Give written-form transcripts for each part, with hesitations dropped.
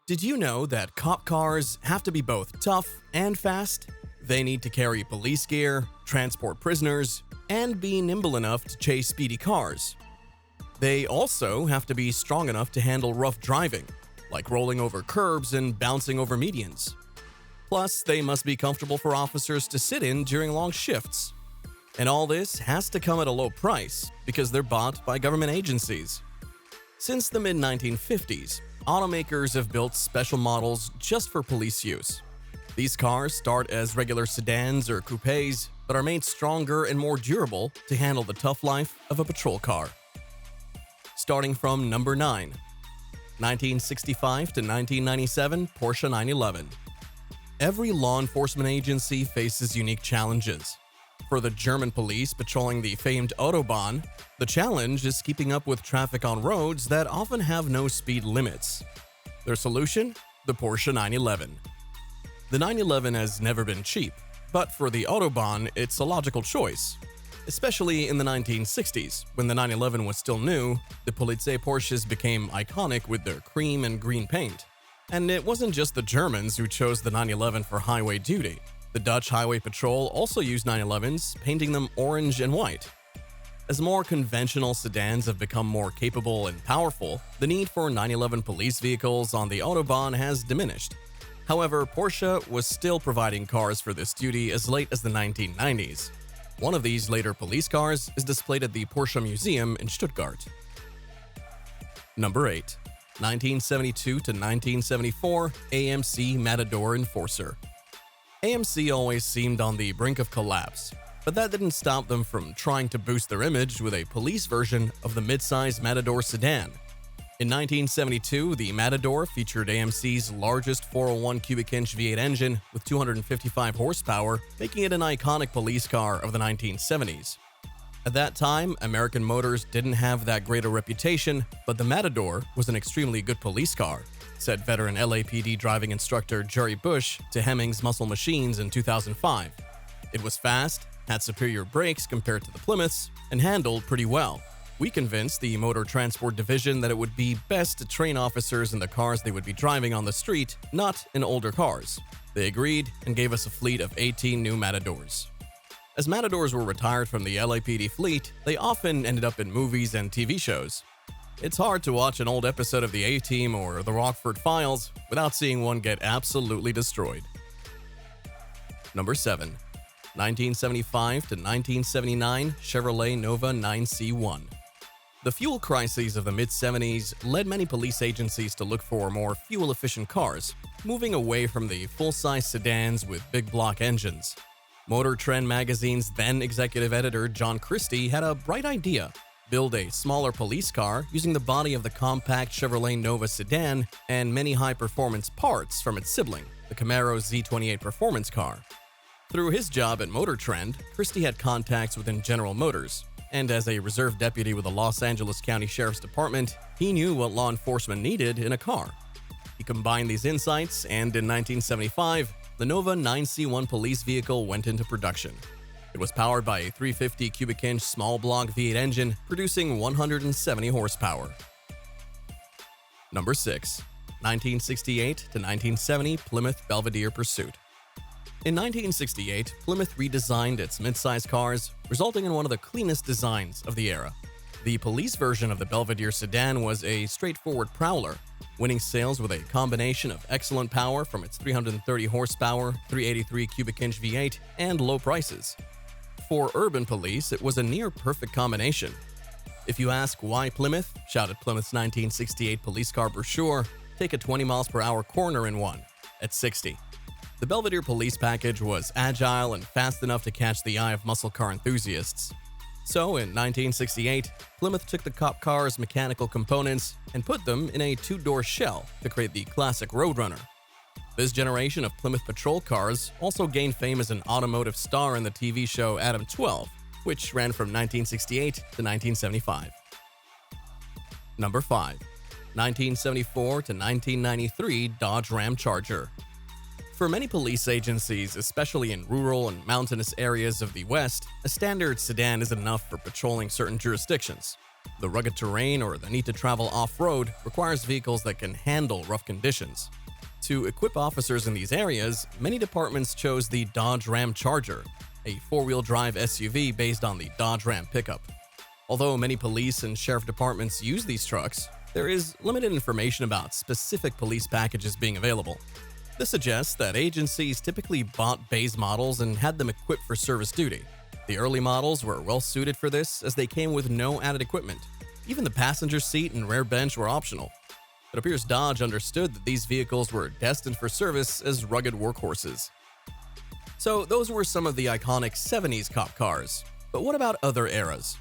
Did you know that cop cars have to be both tough and fast? They need to carry police gear, transport prisoners, and be nimble enough to chase speedy cars. They also have to be strong enough to handle rough driving, like rolling over curbs and bouncing over medians. Plus, they must be comfortable for officers to sit in during long shifts. And all this has to come at a low price because they're bought by government agencies. Since the mid-1950s, automakers have built special models just for police use. These cars start as regular sedans or coupes, but are made stronger and more durable to handle the tough life of a patrol car. Starting from number 9, 1965 to 1997 Porsche 911. Every law enforcement agency faces unique challenges. For the German police patrolling the famed Autobahn, the challenge is keeping up with traffic on roads that often have no speed limits. Their solution? The Porsche 911. The 911 has never been cheap, but for the Autobahn, it's a logical choice. Especially in the 1960s, when the 911 was still new, the Polizei Porsches became iconic with their cream and green paint. And it wasn't just the Germans who chose the 911 for highway duty. The Dutch Highway Patrol also used 911s, painting them orange and white. As more conventional sedans have become more capable and powerful, the need for 911 police vehicles on the Autobahn has diminished. However, Porsche was still providing cars for this duty as late as the 1990s. One of these later police cars is displayed at the Porsche Museum in Stuttgart. Number 8. 1972 to 1974 AMC Matador Enforcer. AMC always seemed on the brink of collapse, but that didn't stop them from trying to boost their image with a police version of the mid-size Matador sedan. In 1972, the Matador featured AMC's largest 401 cubic inch V8 engine with 255 horsepower, making it an iconic police car of the 1970s. At that time, American motors didn't have that great a reputation, but the Matador was an extremely good police car, said veteran LAPD driving instructor Jerry Bush to Hemmings Muscle Machines in 2005. It was fast, had superior brakes compared to the Plymouths, and handled pretty well. We convinced the Motor Transport Division that it would be best to train officers in the cars they would be driving on the street, not in older cars. They agreed and gave us a fleet of 18 new Matadors. As Matadors were retired from the LAPD fleet, they often ended up in movies and TV shows. It's hard to watch an old episode of the A-Team or the Rockford Files without seeing one get absolutely destroyed. Number 7. 1975 to 1979 Chevrolet Nova 9C1. The fuel crises of the mid-70s led many police agencies to look for more fuel-efficient cars, moving away from the full-size sedans with big block engines. Motor Trend magazine's then executive editor John Christie had a bright idea: build a smaller police car using the body of the compact Chevrolet Nova sedan and many high-performance parts from its sibling, the Camaro Z28 performance car. Through his job at Motor Trend, Christie had contacts within General Motors, and as a reserve deputy with the Los Angeles County Sheriff's Department, he knew what law enforcement needed in a car. He combined these insights, and in 1975, the Nova 9C1 police vehicle went into production. It was powered by a 350 cubic inch small block V8 engine, producing 170 horsepower. Number 6. 1968 to 1970 Plymouth Belvedere Pursuit. In 1968, Plymouth redesigned its midsize cars, resulting in one of the cleanest designs of the era. The police version of the Belvedere sedan was a straightforward prowler, winning sales with a combination of excellent power from its 330 horsepower, 383 cubic inch V8, and low prices. For urban police, it was a near-perfect combination. If you ask why Plymouth, shouted Plymouth's 1968 police car brochure, take a 20 miles per hour corner in one, at 60. The Belvedere police package was agile and fast enough to catch the eye of muscle car enthusiasts. So, in 1968, Plymouth took the cop car's mechanical components and put them in a two-door shell to create the classic Roadrunner. This generation of Plymouth patrol cars also gained fame as an automotive star in the TV show Adam 12, which ran from 1968 to 1975. Number 5. 1974 to 1993 Dodge Ram Charger. For many police agencies, especially in rural and mountainous areas of the West, a standard sedan isn't enough for patrolling certain jurisdictions. The rugged terrain or the need to travel off-road requires vehicles that can handle rough conditions. To equip officers in these areas, many departments chose the Dodge Ram Charger, a four-wheel drive SUV based on the Dodge Ram pickup. Although many police and sheriff departments use these trucks, there is limited information about specific police packages being available. This suggests that agencies typically bought base models and had them equipped for service duty. The early models were well suited for this as they came with no added equipment. Even the passenger seat and rear bench were optional. It appears Dodge understood that these vehicles were destined for service as rugged workhorses. So those were some of the iconic 70s cop cars. But what about other eras?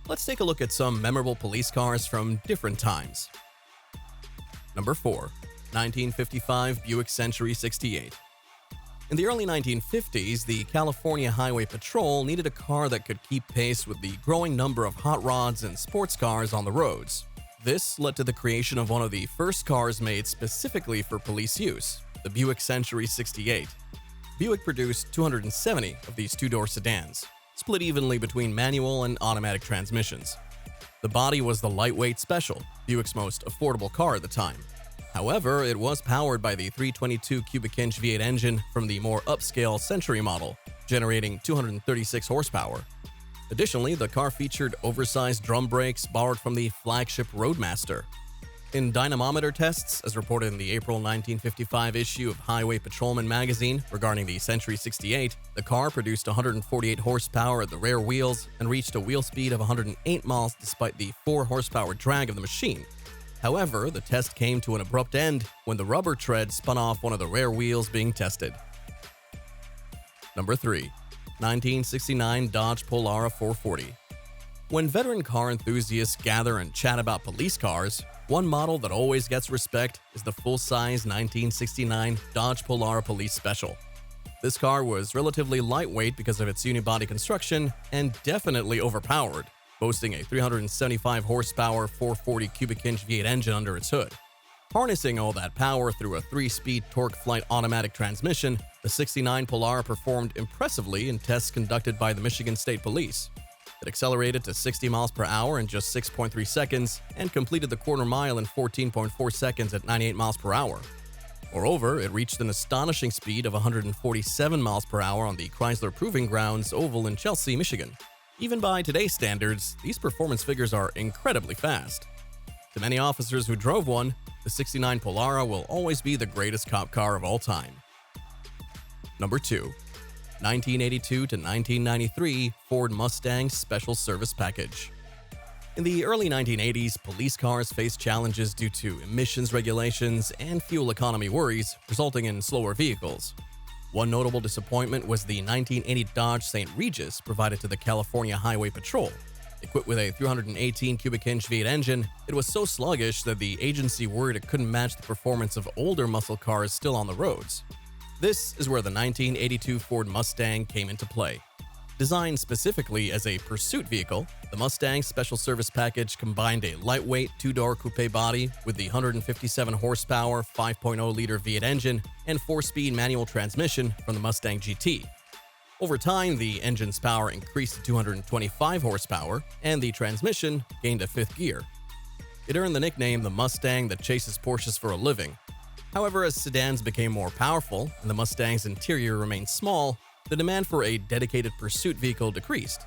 Let's take a look at some memorable police cars from different times. Number 4. 1955 Buick Century 68. In the early 1950s, the California Highway Patrol needed a car that could keep pace with the growing number of hot rods and sports cars on the roads. This led to the creation of one of the first cars made specifically for police use, the Buick Century 68. Buick produced 270 of these two-door sedans, split evenly between manual and automatic transmissions. The body was the lightweight Special, Buick's most affordable car at the time. However, it was powered by the 322 cubic inch V8 engine from the more upscale Century model, generating 236 horsepower. Additionally, the car featured oversized drum brakes borrowed from the flagship Roadmaster. In dynamometer tests, as reported in the April 1955 issue of Highway Patrolman magazine regarding the Century 68, the car produced 148 horsepower at the rear wheels and reached a wheel speed of 108 miles despite the 4 horsepower drag of the machine. However, the test came to an abrupt end when the rubber tread spun off one of the rear wheels being tested. Number 3. 1969 Dodge Polara 440. When veteran car enthusiasts gather and chat about police cars, one model that always gets respect is the full-size 1969 Dodge Polara Police Special. This car was relatively lightweight because of its unibody construction and definitely overpowered, boasting a 375 horsepower 440 cubic inch V8 engine under its hood. Harnessing all that power through a 3-speed torque-flight automatic transmission, the 69 Polara performed impressively in tests conducted by the Michigan State Police. It accelerated to 60 miles per hour in just 6.3 seconds and completed the quarter mile in 14.4 seconds at 98 miles per hour. Moreover, it reached an astonishing speed of 147 miles per hour on the Chrysler Proving Grounds Oval in Chelsea, Michigan. Even by today's standards, these performance figures are incredibly fast. To many officers who drove one, the 69 Polara will always be the greatest cop car of all time. Number 2. 1982 to 1993 Ford Mustang Special Service Package. In the early 1980s, police cars faced challenges due to emissions regulations and fuel economy worries, resulting in slower vehicles. One notable disappointment was the 1980 Dodge St. Regis provided to the California Highway Patrol. Equipped with a 318 cubic inch V8 engine, it was so sluggish that the agency worried it couldn't match the performance of older muscle cars still on the roads. This is where the 1982 Ford Mustang came into play. Designed specifically as a pursuit vehicle, the Mustang Special Service Package combined a lightweight two-door coupe body with the 157 horsepower 5.0-liter V8 engine and 4-speed manual transmission from the Mustang GT. Over time, the engine's power increased to 225 horsepower, and the transmission gained a fifth gear. It earned the nickname the Mustang that chases Porsches for a living. However, as sedans became more powerful and the Mustang's interior remained small, the demand for a dedicated pursuit vehicle decreased.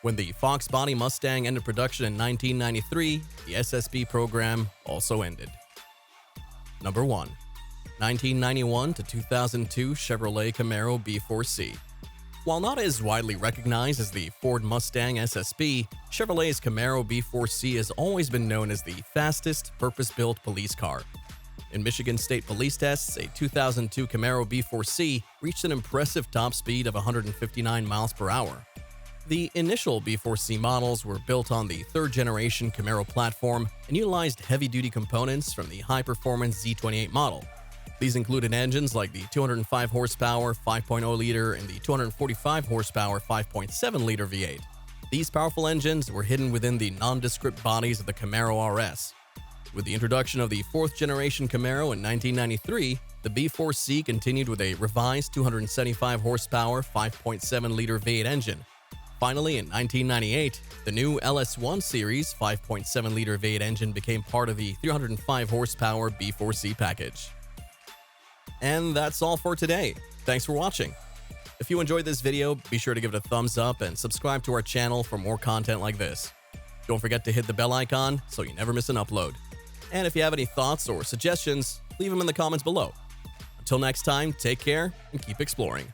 When the Fox body Mustang ended production in 1993, the SSP program also ended. Number 1. 1991 to 2002 Chevrolet Camaro B4C. While not as widely recognized as the Ford Mustang SSP, Chevrolet's Camaro B4C has always been known as the fastest purpose-built police car. In Michigan State Police tests, a 2002 Camaro B4C reached an impressive top speed of 159 miles per hour. The initial B4C models were built on the third-generation Camaro platform and utilized heavy-duty components from the high-performance Z28 model. These included engines like the 205 horsepower 5.0-liter and the 245 horsepower 5.7-liter V8. These powerful engines were hidden within the nondescript bodies of the Camaro RS. With the introduction of the fourth-generation Camaro in 1993, the B4C continued with a revised 275 horsepower 5.7-liter V8 engine. Finally, in 1998, the new LS1 series 5.7-liter V8 engine became part of the 305 horsepower B4C package. And that's all for today. Thanks for watching. If you enjoyed this video, be sure to give it a thumbs up and subscribe to our channel for more content like this. Don't forget to hit the bell icon so you never miss an upload. And if you have any thoughts or suggestions, leave them in the comments below. Until next time, take care and keep exploring.